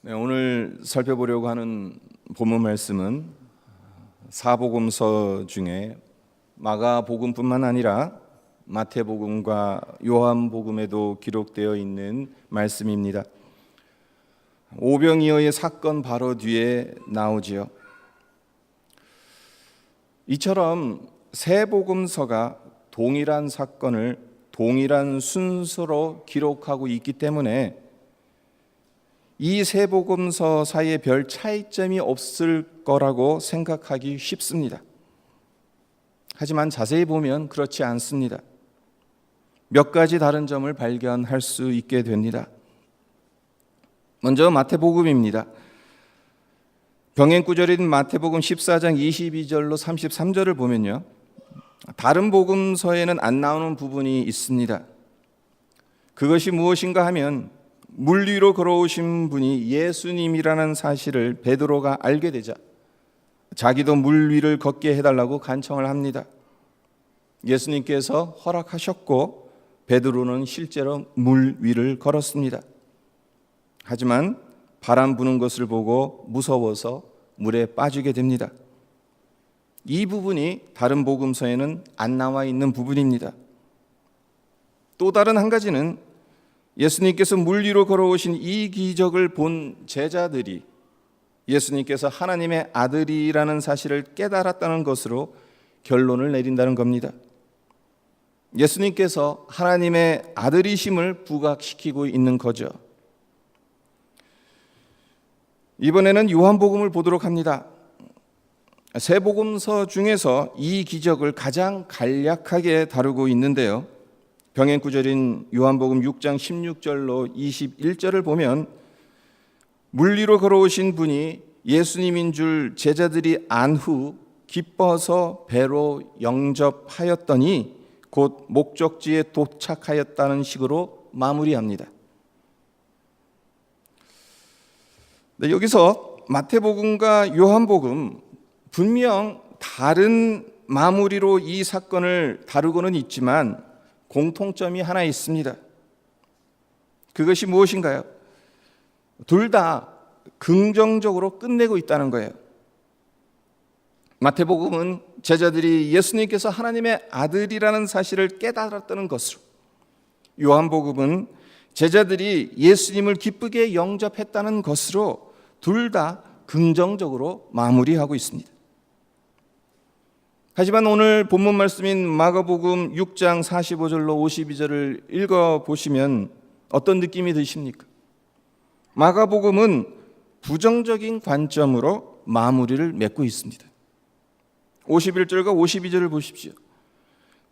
네, 오늘 살펴보려고 하는 본문 말씀은 사복음서 중에 마가복음뿐만 아니라 마태복음과 요한복음에도 기록되어 있는 말씀입니다. 오병이어의 사건 바로 뒤에 나오지요. 이처럼 세 복음서가 동일한 사건을 동일한 순서로 기록하고 있기 때문에 이 세 복음서 사이에 별 차이점이 없을 거라고 생각하기 쉽습니다. 하지만 자세히 보면 그렇지 않습니다. 몇 가지 다른 점을 발견할 수 있게 됩니다. 먼저 마태복음입니다. 병행구절인 마태복음 14장 22절로 33절을 보면요, 다른 복음서에는 안 나오는 부분이 있습니다. 그것이 무엇인가 하면 물 위로 걸어오신 분이 예수님이라는 사실을 베드로가 알게 되자 자기도 물 위를 걷게 해달라고 간청을 합니다. 예수님께서 허락하셨고 베드로는 실제로 물 위를 걸었습니다. 하지만 바람 부는 것을 보고 무서워서 물에 빠지게 됩니다. 이 부분이 다른 복음서에는 안 나와 있는 부분입니다. 또 다른 한 가지는 예수님께서 물 위로 걸어오신 이 기적을 본 제자들이 예수님께서 하나님의 아들이라는 사실을 깨달았다는 것으로 결론을 내린다는 겁니다. 예수님께서 하나님의 아들이심을 부각시키고 있는 거죠. 이번에는 요한복음을 보도록 합니다. 세 복음서 중에서 이 기적을 가장 간략하게 다루고 있는데요, 병행구절인 요한복음 6장 16절로 21절을 보면 물 위로 걸어오신 분이 예수님인 줄 제자들이 안 후 기뻐서 배로 영접하였더니 곧 목적지에 도착하였다는 식으로 마무리합니다. 네, 여기서 마태복음과 요한복음 분명 다른 마무리로 이 사건을 다루고는 있지만 공통점이 하나 있습니다. 그것이 무엇인가요? 둘 다 긍정적으로 끝내고 있다는 거예요. 마태복음은 제자들이 예수님께서 하나님의 아들이라는 사실을 깨달았다는 것으로, 요한복음은 제자들이 예수님을 기쁘게 영접했다는 것으로 둘 다 긍정적으로 마무리하고 있습니다. 하지만 오늘 본문 말씀인 마가복음 6장 45절로 52절을 읽어보시면 어떤 느낌이 드십니까? 마가복음은 부정적인 관점으로 마무리를 맺고 있습니다. 51절과 52절을 보십시오.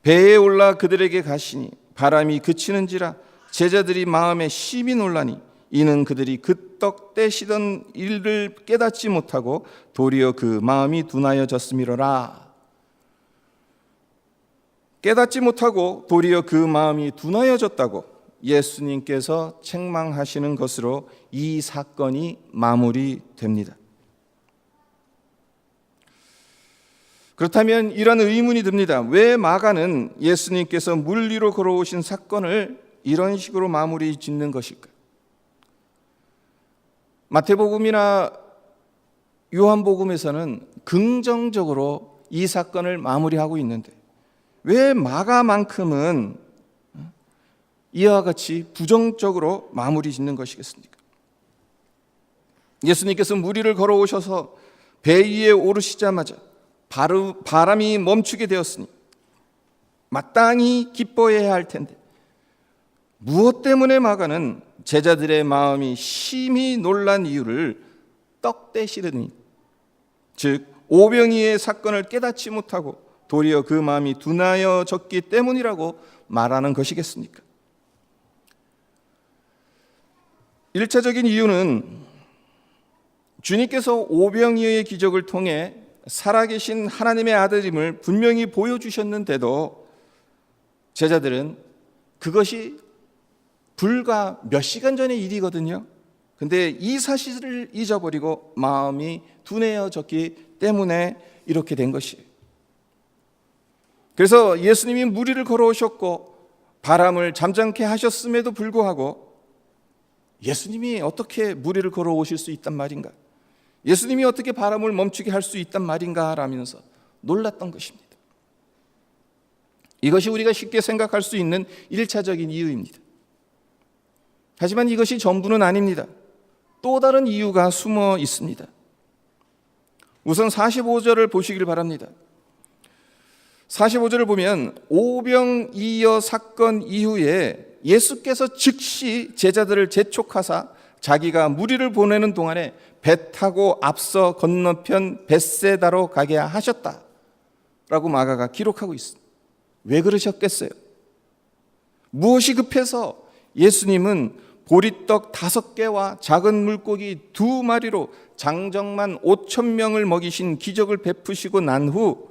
배에 올라 그들에게 가시니 바람이 그치는지라 제자들이 마음에 심히 놀라니 이는 그들이 그 떡 떼시던 일을 깨닫지 못하고 도리어 그 마음이 둔하여졌음이로라. 깨닫지 못하고 도리어 그 마음이 둔하여졌다고 예수님께서 책망하시는 것으로 이 사건이 마무리됩니다. 그렇다면 이런 의문이 듭니다. 왜 마가는 예수님께서 물 위로 걸어오신 사건을 이런 식으로 마무리 짓는 것일까? 마태복음이나 요한복음에서는 긍정적으로 이 사건을 마무리하고 있는데 왜 마가만큼은 이와 같이 부정적으로 마무리 짓는 것이겠습니까? 예수님께서 물 위를 걸어오셔서 배 위에 오르시자마자 바람이 멈추게 되었으니 마땅히 기뻐해야 할 텐데 무엇 때문에 마가는 제자들의 마음이 심히 놀란 이유를 떡 떼시더니, 즉 오병이어의 사건을 깨닫지 못하고 도리어 그 마음이 둔하여졌기 때문이라고 말하는 것이겠습니까? 1차적인 이유는 주님께서 오병이어의 기적을 통해 살아계신 하나님의 아들임을 분명히 보여주셨는데도 제자들은 그것이 불과 몇 시간 전의 일이거든요. 근데 이 사실을 잊어버리고 마음이 둔해졌기 때문에 이렇게 된 것이에요. 그래서 예수님이 물 위를 걸어오셨고 바람을 잠잠케 하셨음에도 불구하고 예수님이 어떻게 무리를 걸어오실 수 있단 말인가? 예수님이 어떻게 바람을 멈추게 할 수 있단 말인가? 라면서 놀랐던 것입니다. 이것이 우리가 쉽게 생각할 수 있는 1차적인 이유입니다. 하지만 이것이 전부는 아닙니다. 또 다른 이유가 숨어 있습니다. 우선 45절을 보시길 바랍니다. 45절을 보면 오병이어 사건 이후에 예수께서 즉시 제자들을 재촉하사 자기가 무리를 보내는 동안에 배 타고 앞서 건너편 벳세다로 가게 하셨다라고 마가가 기록하고 있습니다. 왜 그러셨겠어요? 무엇이 급해서 예수님은 보리떡 5개와 작은 물고기 2마리로 장정만 5,000명을 먹이신 기적을 베푸시고 난 후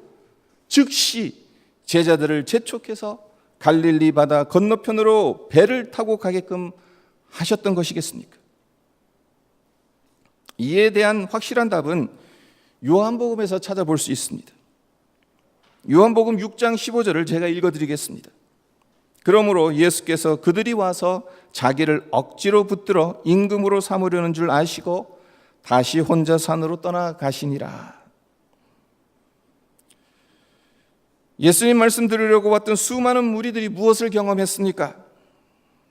즉시 제자들을 재촉해서 갈릴리 바다 건너편으로 배를 타고 가게끔 하셨던 것이겠습니까? 이에 대한 확실한 답은 요한복음에서 찾아볼 수 있습니다. 요한복음 6장 15절을 제가 읽어드리겠습니다. 그러므로 예수께서 그들이 와서 자기를 억지로 붙들어 임금으로 삼으려는 줄 아시고 다시 혼자 산으로 떠나가시니라. 예수님 말씀 들으려고 왔던 수많은 무리들이 무엇을 경험했습니까?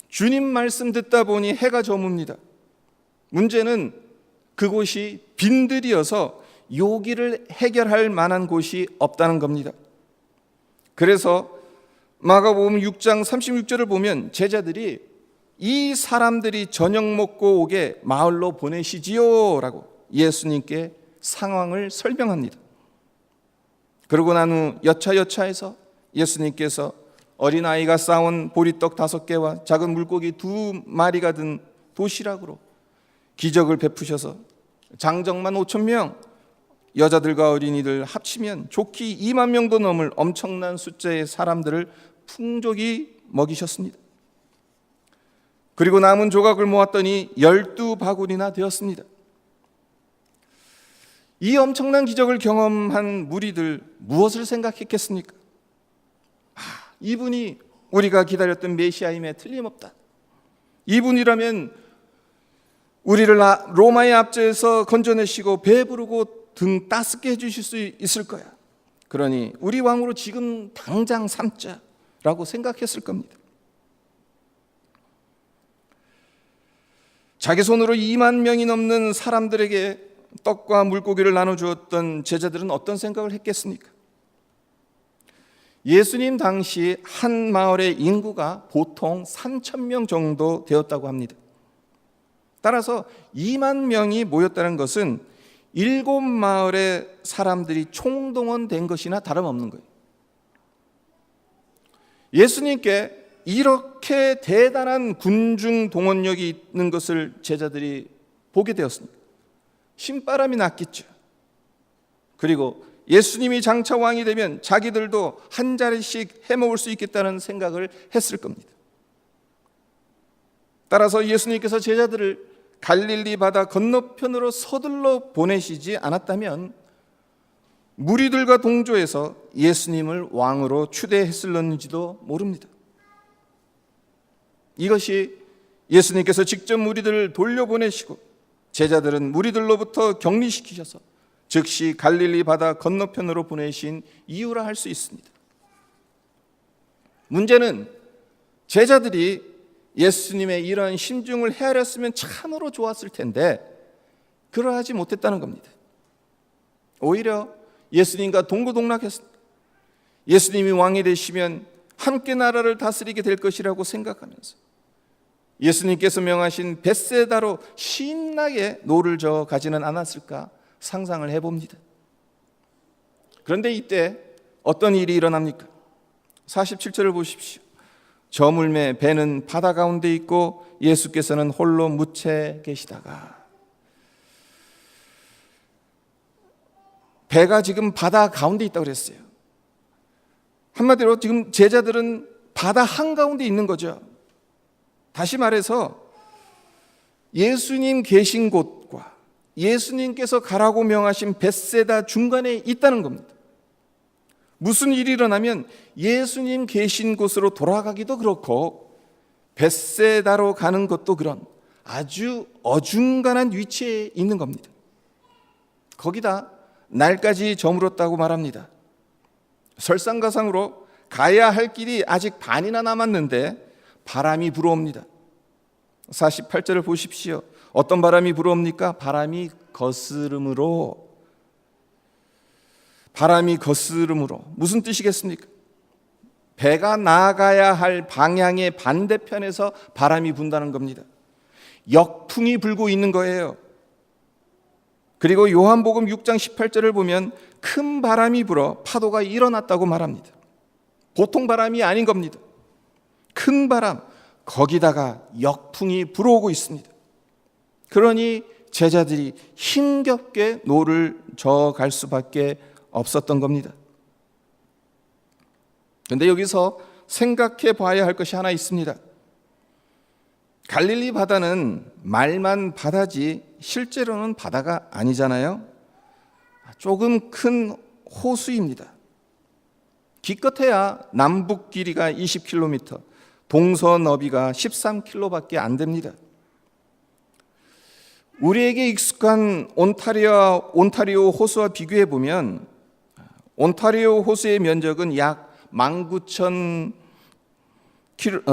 주님 말씀 듣다 보니 해가 저뭅니다. 문제는 그곳이 빈들이어서 요기를 해결할 만한 곳이 없다는 겁니다. 그래서 마가복음 6장 36절을 보면 제자들이 이 사람들이 저녁 먹고 오게 마을로 보내시지요 라고 예수님께 상황을 설명합니다. 그러고 난 후 여차여차해서 예수님께서 어린아이가 쌓은 보리떡 5개와 작은 물고기 2마리가 든 도시락으로 기적을 베푸셔서 장정만 5,000명, 여자들과 어린이들 합치면 좋기 2만 명도 넘을 엄청난 숫자의 사람들을 풍족히 먹이셨습니다. 그리고 남은 조각을 모았더니 12바구니나 되었습니다. 이 엄청난 기적을 경험한 무리들 무엇을 생각했겠습니까? 이분이 우리가 기다렸던 메시아임에 틀림없다. 이분이라면 우리를 로마의 압제에서 건져내시고 배부르고 등 따숩게 해주실 수 있을 거야. 그러니 우리 왕으로 지금 당장 삼자라고 생각했을 겁니다. 자기 손으로 2만 명이 넘는 사람들에게 떡과 물고기를 나눠주었던 제자들은 어떤 생각을 했겠습니까? 예수님 당시 한 마을의 인구가 보통 3,000명 정도 되었다고 합니다. 따라서 2만 명이 모였다는 것은 7마을의 사람들이 총동원된 것이나 다름없는 거예요. 예수님께 이렇게 대단한 군중 동원력이 있는 것을 제자들이 보게 되었습니다. 신바람이 났겠죠. 그리고 예수님이 장차 왕이 되면 자기들도 한 자리씩 해먹을 수 있겠다는 생각을 했을 겁니다. 따라서 예수님께서 제자들을 갈릴리 바다 건너편으로 서둘러 보내시지 않았다면 무리들과 동조해서 예수님을 왕으로 추대했을는지도 모릅니다. 이것이 예수님께서 직접 무리들을 돌려보내시고 제자들은 무리들로부터 격리시키셔서 즉시 갈릴리 바다 건너편으로 보내신 이유라 할 수 있습니다. 문제는 제자들이 예수님의 이런 심중을 헤아렸으면 참으로 좋았을 텐데 그러하지 못했다는 겁니다. 오히려 예수님과 동고동락했습니다. 예수님이 왕이 되시면 함께 나라를 다스리게 될 것이라고 생각하면서 예수님께서 명하신 벳세다로 신나게 노를 저어 가지는 않았을까 상상을 해봅니다. 그런데 이때 어떤 일이 일어납니까? 47절을 보십시오. 저물매 배는 바다 가운데 있고 예수께서는 홀로 묻혀 계시다가, 배가 지금 바다 가운데 있다고 그랬어요. 한마디로 지금 제자들은 바다 한가운데 있는 거죠. 다시 말해서 예수님 계신 곳과 예수님께서 가라고 명하신 벳세다 중간에 있다는 겁니다. 무슨 일이 일어나면 예수님 계신 곳으로 돌아가기도 그렇고 벳세다로 가는 것도 그런 아주 어중간한 위치에 있는 겁니다. 거기다 날까지 저물었다고 말합니다. 설상가상으로 가야 할 길이 아직 반이나 남았는데 바람이 불어옵니다. 48절을 보십시오. 어떤 바람이 불어옵니까? 바람이 거스름으로. 무슨 뜻이겠습니까? 배가 나아가야 할 방향의 반대편에서 바람이 분다는 겁니다. 역풍이 불고 있는 거예요. 그리고 요한복음 6장 18절을 보면 큰 바람이 불어 파도가 일어났다고 말합니다. 보통 바람이 아닌 겁니다. 큰 바람, 거기다가 역풍이 불어오고 있습니다. 그러니 제자들이 힘겹게 노를 저어갈 수밖에 없었던 겁니다. 그런데 여기서 생각해 봐야 할 것이 하나 있습니다. 갈릴리 바다는 말만 바다지 실제로는 바다가 아니잖아요. 조금 큰 호수입니다. 기껏해야 남북 길이가 20km, 동서 너비가 13km밖에 안 됩니다. 우리에게 익숙한 온타리오 호수와 비교해 보면 온타리오 호수의 면적은 약 19,000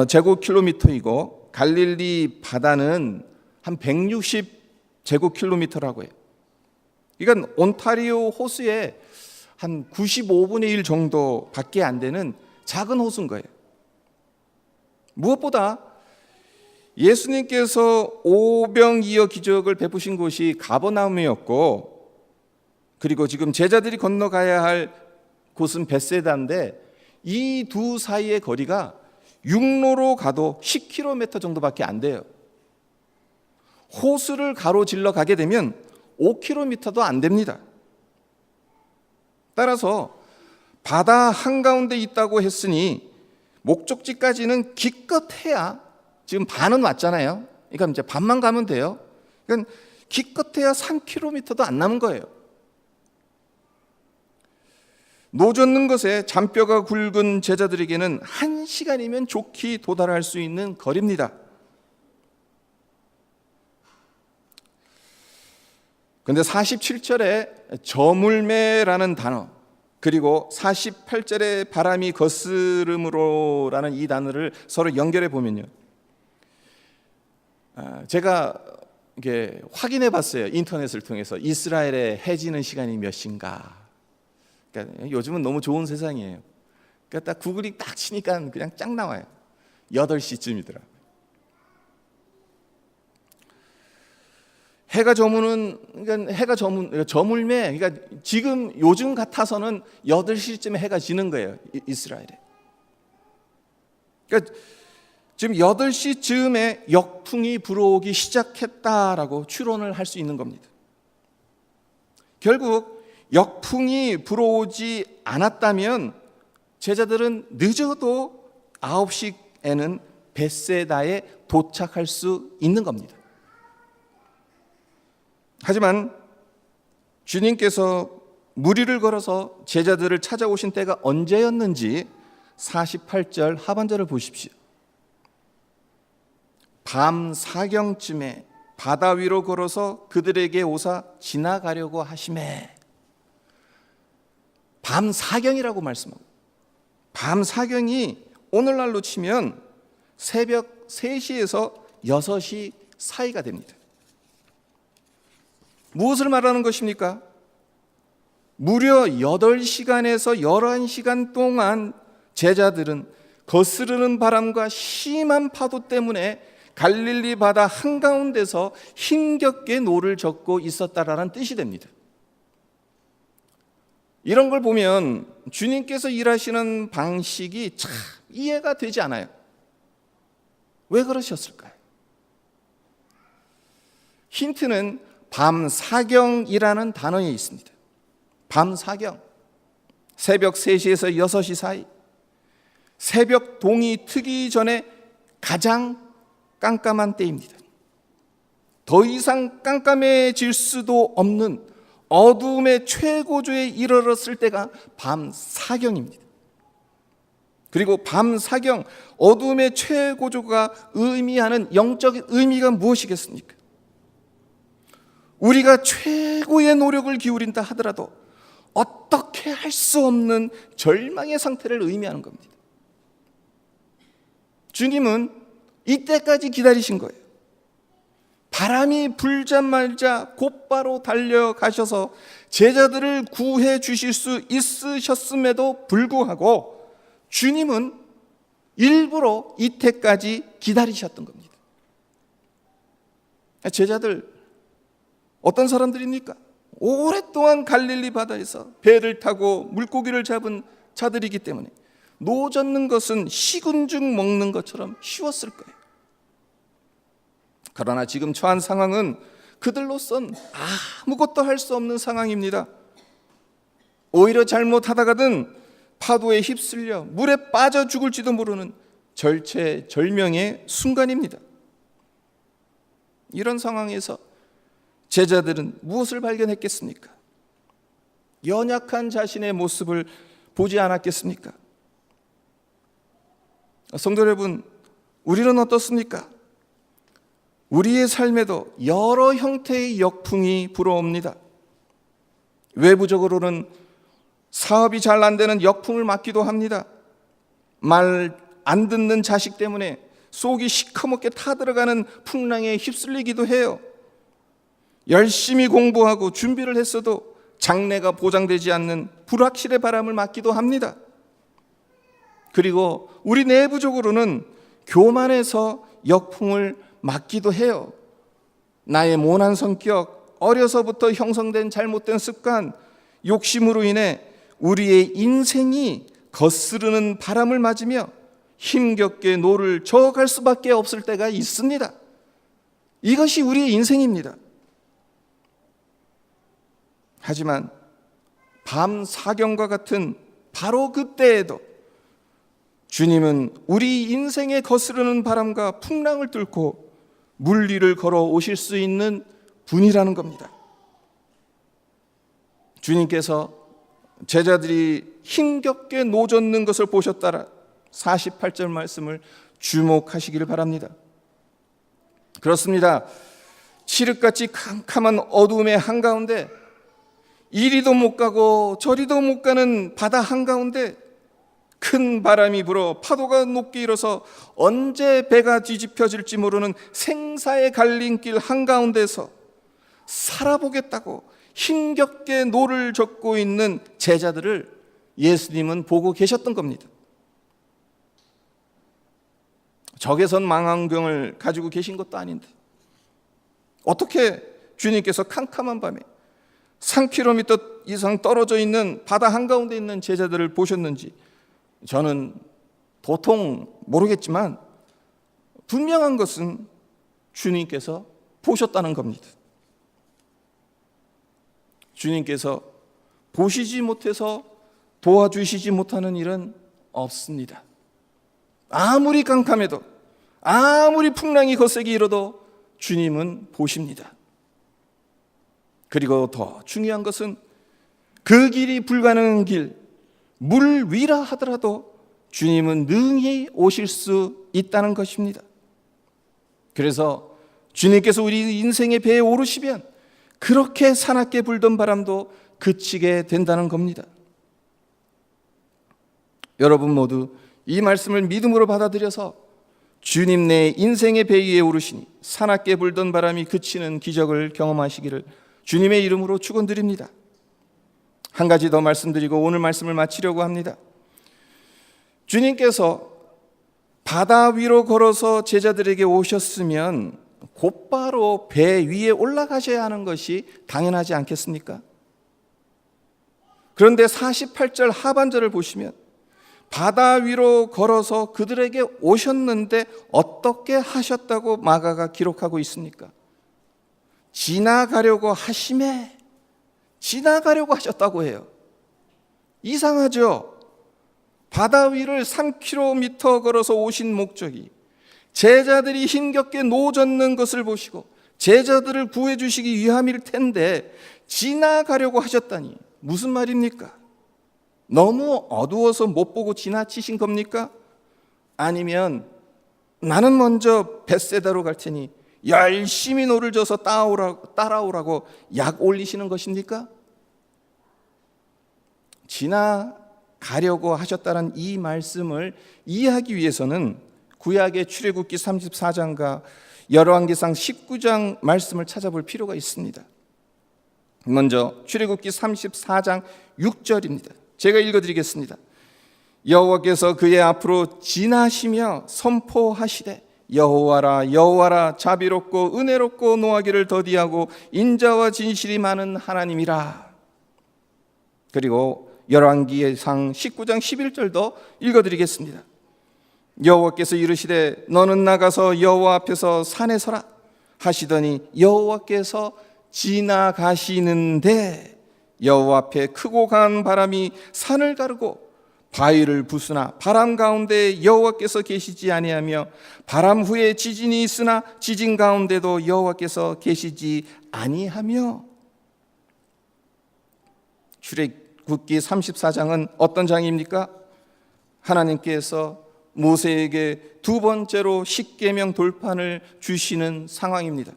제곱킬로미터이고 갈릴리 바다는 한 160 제곱킬로미터라고 해요. 그러니까 온타리오 호수의 한 95분의 1 정도밖에 안 되는 작은 호수인 거예요. 무엇보다 예수님께서 오병이어 기적을 베푸신 곳이 가버나움이었고, 그리고 지금 제자들이 건너가야 할 곳은 벳세다인데 이 두 사이의 거리가 육로로 가도 10km 정도밖에 안 돼요. 호수를 가로질러 가게 되면 5km도 안 됩니다. 따라서 바다 한가운데 있다고 했으니 목적지까지는 기껏해야 지금 반은 왔잖아요. 그러니까 이제 반만 가면 돼요. 그러니까 기껏해야 3km도 안 남은 거예요. 노젓는 것에 잔뼈가 굵은 제자들에게는 1시간이면 좋게 도달할 수 있는 거리입니다. 그런데 47절에 저물매라는 단어, 그리고 48절에 바람이 거스름으로라는 이 단어를 서로 연결해 보면요, 제가 이게 확인해 봤어요. 인터넷을 통해서 이스라엘의 해 지는 시간이 몇 시인가. 그러니까 요즘은 너무 좋은 세상이에요. 그러니까 딱 구글이 딱 치니까 그냥 쫙 나와요. 8시쯤이더라. 해가 저무는, 그러니까 저물매, 그러니까 지금 요즘 같아서는 8시쯤에 해가 지는 거예요. 이스라엘에. 그러니까 지금 8시쯤에 역풍이 불어오기 시작했다라고 추론을 할 수 있는 겁니다. 결국 역풍이 불어오지 않았다면 제자들은 늦어도 9시에는 벳세다에 도착할 수 있는 겁니다. 하지만 주님께서 무리를 걸어서 제자들을 찾아오신 때가 언제였는지 48절 하반절을 보십시오. 밤 사경쯤에 바다 위로 걸어서 그들에게 오사 지나가려고 하시매. 밤 사경이라고 말씀하고, 밤 사경이 오늘날로 치면 새벽 3시에서 6시 사이가 됩니다. 무엇을 말하는 것입니까? 무려 8시간에서 11시간 동안 제자들은 거스르는 바람과 심한 파도 때문에 갈릴리 바다 한가운데서 힘겹게 노를 젓고 있었다라는 뜻이 됩니다. 이런 걸 보면 주님께서 일하시는 방식이 참 이해가 되지 않아요. 왜 그러셨을까요? 힌트는 밤사경이라는 단어에 있습니다. 밤사경, 새벽 3시에서 6시 사이, 새벽 동이 트기 전에 가장 깜깜한 때입니다. 더 이상 깜깜해질 수도 없는 어두움의 최고조에 이르렀을 때가 밤사경입니다. 그리고 밤 사경, 어둠의 최고조가 의미하는 영적인 의미가 무엇이겠습니까? 우리가 최고의 노력을 기울인다 하더라도 어떻게 할 수 없는 절망의 상태를 의미하는 겁니다. 주님은 이때까지 기다리신 거예요. 바람이 불자마자 곧바로 달려가셔서 제자들을 구해 주실 수 있으셨음에도 불구하고 주님은 일부러 이때까지 기다리셨던 겁니다. 제자들 어떤 사람들입니까? 오랫동안 갈릴리 바다에서 배를 타고 물고기를 잡은 자들이기 때문에 노 젓는 것은 식은 죽 먹는 것처럼 쉬웠을 거예요. 그러나 지금 처한 상황은 그들로선 아무것도 할 수 없는 상황입니다. 오히려 잘못하다가는 파도에 휩쓸려 물에 빠져 죽을지도 모르는 절체절명의 순간입니다. 이런 상황에서 제자들은 무엇을 발견했겠습니까? 연약한 자신의 모습을 보지 않았겠습니까? 성도 여러분, 우리는 어떻습니까? 우리의 삶에도 여러 형태의 역풍이 불어옵니다. 외부적으로는 사업이 잘 안 되는 역풍을 맞기도 합니다. 말 안 듣는 자식 때문에 속이 시커멓게 타들어가는 풍랑에 휩쓸리기도 해요. 열심히 공부하고 준비를 했어도 장래가 보장되지 않는 불확실의 바람을 맞기도 합니다. 그리고 우리 내부적으로는 교만해서 역풍을 맞기도 해요. 나의 모난 성격, 어려서부터 형성된 잘못된 습관, 욕심으로 인해 우리의 인생이 거스르는 바람을 맞으며 힘겹게 노를 저어갈 수밖에 없을 때가 있습니다. 이것이 우리의 인생입니다. 하지만 밤 사경과 같은 바로 그때에도 주님은 우리 인생에 거스르는 바람과 풍랑을 뚫고 물 위를 걸어 오실 수 있는 분이라는 겁니다. 주님께서 제자들이 힘겹게 노젓는 것을 보셨다라 48절 말씀을 주목하시기를 바랍니다. 그렇습니다. 칠흑같이 캄캄한 어둠의 한가운데 이리도 못 가고 저리도 못 가는 바다 한가운데 큰 바람이 불어 파도가 높게 일어서 언제 배가 뒤집혀질지 모르는 생사의 갈림길 한가운데서 살아보겠다고 힘겹게 노를 젓고 있는 제자들을 예수님은 보고 계셨던 겁니다. 적외선 망원경을 가지고 계신 것도 아닌데 어떻게 주님께서 캄캄한 밤에 3km 이상 떨어져 있는 바다 한가운데 있는 제자들을 보셨는지 저는 도통 모르겠지만 분명한 것은 주님께서 보셨다는 겁니다. 주님께서 보시지 못해서 도와주시지 못하는 일은 없습니다. 아무리 깜깜해도 아무리 풍랑이 거세게 일어도 주님은 보십니다. 그리고 더 중요한 것은 그 길이 불가능한 길, 물 위라 하더라도 주님은 능히 오실 수 있다는 것입니다. 그래서 주님께서 우리 인생의 배에 오르시면 그렇게 사납게 불던 바람도 그치게 된다는 겁니다. 여러분 모두 이 말씀을 믿음으로 받아들여서 주님 내 인생의 배 위에 오르시니 사납게 불던 바람이 그치는 기적을 경험하시기를 주님의 이름으로 축원드립니다. 한 가지 더 말씀드리고 오늘 말씀을 마치려고 합니다. 주님께서 바다 위로 걸어서 제자들에게 오셨으면 곧바로 배 위에 올라가셔야 하는 것이 당연하지 않겠습니까? 그런데 48절 하반절을 보시면 바다 위로 걸어서 그들에게 오셨는데 어떻게 하셨다고 마가가 기록하고 있습니까? 지나가려고 하심에 지나가려고 하셨다고 해요. 이상하죠? 바다 위를 3km 걸어서 오신 목적이 제자들이 힘겹게 노젓는 것을 보시고 제자들을 구해주시기 위함일 텐데 지나가려고 하셨다니 무슨 말입니까? 너무 어두워서 못 보고 지나치신 겁니까? 아니면 나는 먼저 벳세다로 갈 테니 열심히 노를 져서 따라오라고 약 올리시는 것입니까? 지나가려고 하셨다는 이 말씀을 이해하기 위해서는 구약의 출애굽기 34장과 열왕기상 19장 말씀을 찾아볼 필요가 있습니다. 먼저 출애굽기 34장 6절입니다. 제가 읽어드리겠습니다. 여호와께서 그의 앞으로 지나시며 선포하시되 여호와라 여호와라 자비롭고 은혜롭고 노하기를 더디하고 인자와 진실이 많은 하나님이라. 그리고 열왕기상 19장 11절도 읽어드리겠습니다. 여호와께서 이르시되 너는 나가서 여호와 앞에서 산에 서라 하시더니 여호와께서 지나가시는데 여호와 앞에 크고 강한 바람이 산을 가르고 바위를 부수나 바람 가운데 여호와께서 계시지 아니하며 바람 후에 지진이 있으나 지진 가운데도 여호와께서 계시지 아니하며. 출애굽기 34장은 어떤 장입니까? 하나님께서 모세에게 두 번째로 십계명 돌판을 주시는 상황입니다.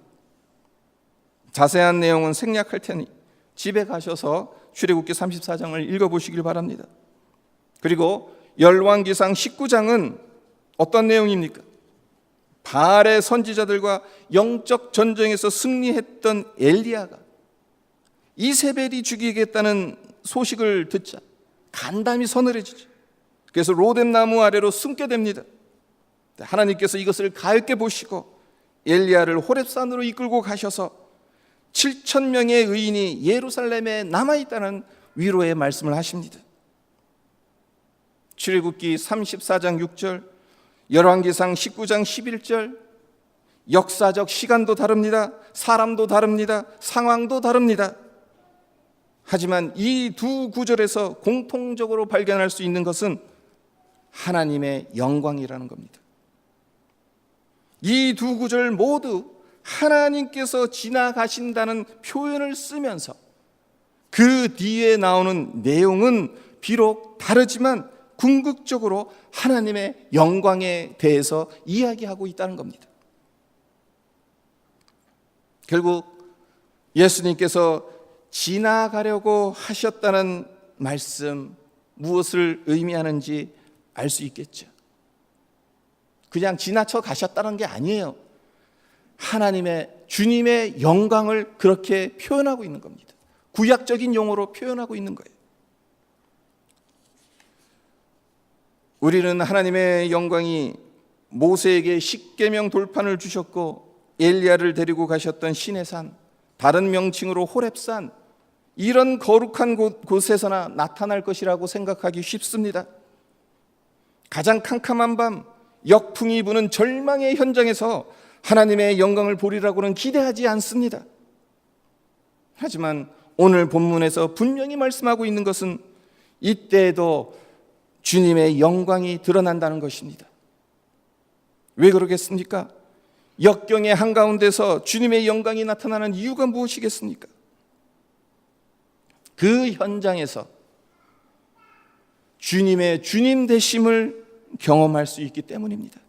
자세한 내용은 생략할 테니 집에 가셔서 출애굽기 34장을 읽어보시길 바랍니다. 그리고 열왕기상 19장은 어떤 내용입니까? 바알의 선지자들과 영적 전쟁에서 승리했던 엘리야가 이세벨이 죽이겠다는 소식을 듣자 간담이 서늘해지죠. 그래서 로뎀나무 아래로 숨게 됩니다. 하나님께서 이것을 가엾게 보시고 엘리야를 호렙산으로 이끌고 가셔서 7,000명의 의인이 예루살렘에 남아있다는 위로의 말씀을 하십니다. 출애굽기 34장 6절, 열왕기상 19장 11절, 역사적 시간도 다릅니다. 사람도 다릅니다. 상황도 다릅니다. 하지만 이 두 구절에서 공통적으로 발견할 수 있는 것은 하나님의 영광이라는 겁니다. 이 두 구절 모두 하나님께서 지나가신다는 표현을 쓰면서 그 뒤에 나오는 내용은 비록 다르지만 궁극적으로 하나님의 영광에 대해서 이야기하고 있다는 겁니다. 결국 예수님께서 지나가려고 하셨다는 말씀, 무엇을 의미하는지 알 수 있겠죠. 그냥 지나쳐 가셨다는 게 아니에요. 주님의 영광을 그렇게 표현하고 있는 겁니다. 구약적인 용어로 표현하고 있는 거예요. 우리는 하나님의 영광이 모세에게 십계명 돌판을 주셨고 엘리야를 데리고 가셨던 시내산, 다른 명칭으로 호렙산, 이런 거룩한 곳에서나 나타날 것이라고 생각하기 쉽습니다. 가장 캄캄한 밤, 역풍이 부는 절망의 현장에서 하나님의 영광을 보리라고는 기대하지 않습니다. 하지만 오늘 본문에서 분명히 말씀하고 있는 것은 이때에도 주님의 영광이 드러난다는 것입니다. 왜 그러겠습니까? 역경의 한가운데서 주님의 영광이 나타나는 이유가 무엇이겠습니까? 그 현장에서 주님의 주님 되심을 경험할 수 있기 때문입니다.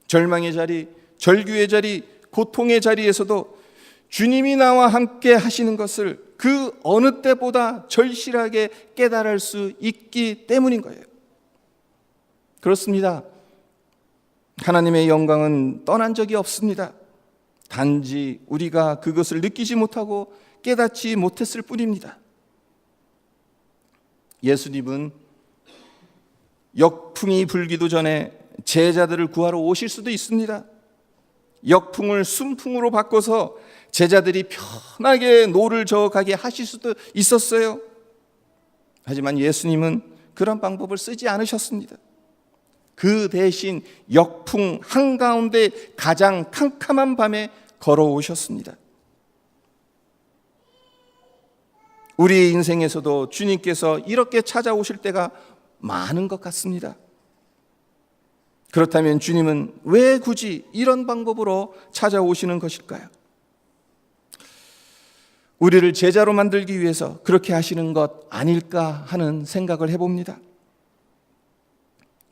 절망의 자리, 절규의 자리, 고통의 자리에서도 주님이 나와 함께 하시는 것을 그 어느 때보다 절실하게 깨달을 수 있기 때문인 거예요. 그렇습니다. 하나님의 영광은 떠난 적이 없습니다. 단지 우리가 그것을 느끼지 못하고 깨닫지 못했을 뿐입니다. 예수님은 역풍이 불기도 전에 제자들을 구하러 오실 수도 있습니다. 역풍을 순풍으로 바꿔서 제자들이 편하게 노를 저어가게 하실 수도 있었어요. 하지만 예수님은 그런 방법을 쓰지 않으셨습니다. 그 대신 역풍 한가운데 가장 캄캄한 밤에 걸어오셨습니다. 우리의 인생에서도 주님께서 이렇게 찾아오실 때가 많은 것 같습니다. 그렇다면 주님은 왜 굳이 이런 방법으로 찾아오시는 것일까요? 우리를 제자로 만들기 위해서 그렇게 하시는 것 아닐까 하는 생각을 해봅니다.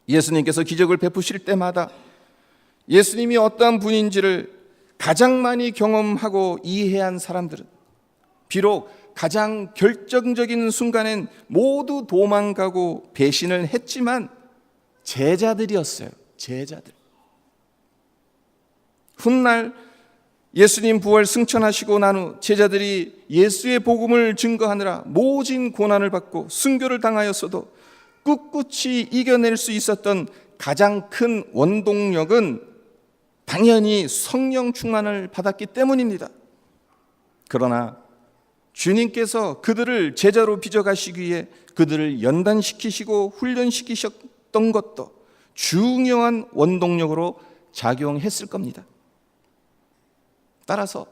예수님께서 기적을 베푸실 때마다 예수님이 어떠한 분인지를 가장 많이 경험하고 이해한 사람들은 비록 가장 결정적인 순간엔 모두 도망가고 배신을 했지만 제자들이었어요. 제자들. 훗날 예수님 부활 승천하시고 난 후 제자들이 예수의 복음을 증거하느라 모진 고난을 받고 순교를 당하였어도 꿋꿋이 이겨낼 수 있었던 가장 큰 원동력은 당연히 성령 충만을 받았기 때문입니다. 그러나 주님께서 그들을 제자로 빚어가시기 위해 그들을 연단시키시고 훈련시키셨던 것도 중요한 원동력으로 작용했을 겁니다. 따라서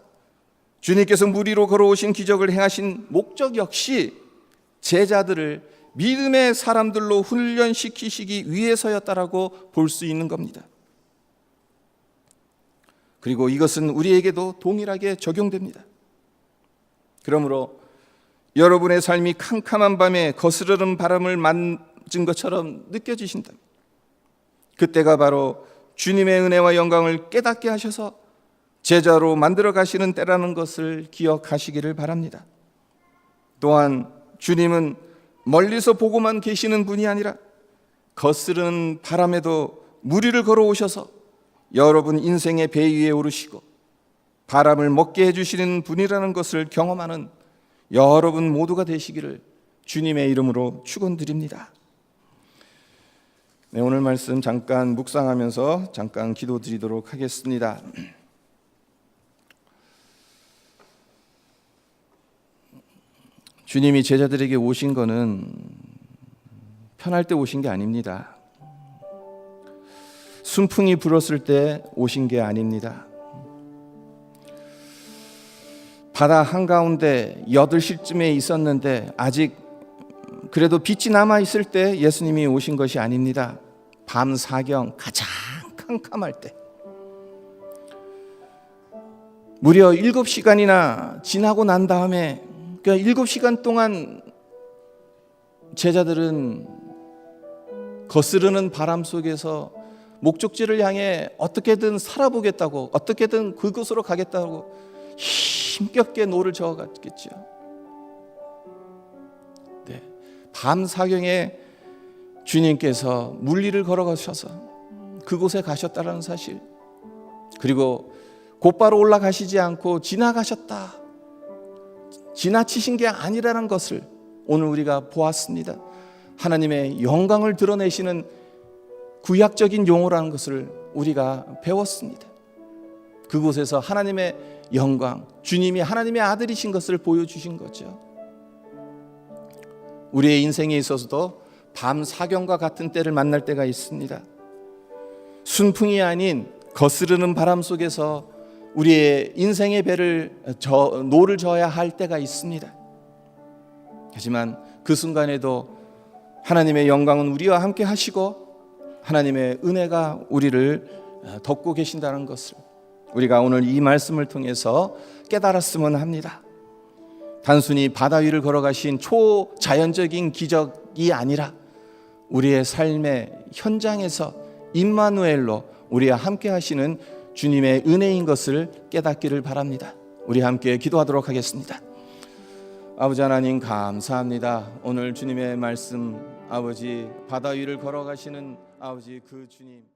주님께서 물 위로 걸어오신 기적을 행하신 목적 역시 제자들을 믿음의 사람들로 훈련시키시기 위해서였다라고 볼 수 있는 겁니다. 그리고 이것은 우리에게도 동일하게 적용됩니다. 그러므로 여러분의 삶이 캄캄한 밤에 거스르는 바람을 맞은 것처럼 느껴지신다. 그때가 바로 주님의 은혜와 영광을 깨닫게 하셔서 제자로 만들어 가시는 때라는 것을 기억하시기를 바랍니다. 또한 주님은 멀리서 보고만 계시는 분이 아니라 거스르는 바람에도 물 위를 걸어오셔서 여러분 인생의 배 위에 오르시고 바람을 먹게 해주시는 분이라는 것을 경험하는 여러분 모두가 되시기를 주님의 이름으로 축원드립니다. 네, 오늘 말씀 잠깐 묵상하면서 잠깐 기도드리도록 하겠습니다. 주님이 제자들에게 오신 거는 편할 때 오신 게 아닙니다. 순풍이 불었을 때 오신 게 아닙니다. 바다 한가운데 8시쯤에 있었는데 아직 그래도 빛이 남아있을 때 예수님이 오신 것이 아닙니다. 밤 사경 가장 캄캄할 때 무려 7시간이나 지나고 난 다음에 그러니까 7시간 동안 제자들은 거스르는 바람 속에서 목적지를 향해 어떻게든 살아보겠다고 어떻게든 그곳으로 가겠다고 힘겹게 노를 저어갔겠죠. 네, 밤 사경에 주님께서 물 위를 걸어가셔서 그곳에 가셨다는 사실, 그리고 곧바로 올라가시지 않고 지나가셨다, 지나치신 게 아니라는 것을 오늘 우리가 보았습니다. 하나님의 영광을 드러내시는 구약적인 용어라는 것을 우리가 배웠습니다. 그곳에서 하나님의 영광, 주님이 하나님의 아들이신 것을 보여주신 거죠. 우리의 인생에 있어서도 밤 사경과 같은 때를 만날 때가 있습니다. 순풍이 아닌 거스르는 바람 속에서 우리의 인생의 배를 노를 저어야 할 때가 있습니다. 하지만 그 순간에도 하나님의 영광은 우리와 함께 하시고 하나님의 은혜가 우리를 덮고 계신다는 것을 우리가 오늘 이 말씀을 통해서 깨달았으면 합니다. 단순히 바다 위를 걸어가신 초자연적인 기적이 아니라 우리의 삶의 현장에서 임마누엘로 우리와 함께 하시는 주님의 은혜인 것을 깨닫기를 바랍니다. 우리 함께 기도하도록 하겠습니다. 아버지 하나님 감사합니다. 오늘 주님의 말씀, 아버지 바다 위를 걸어가시는 아버지 그 주님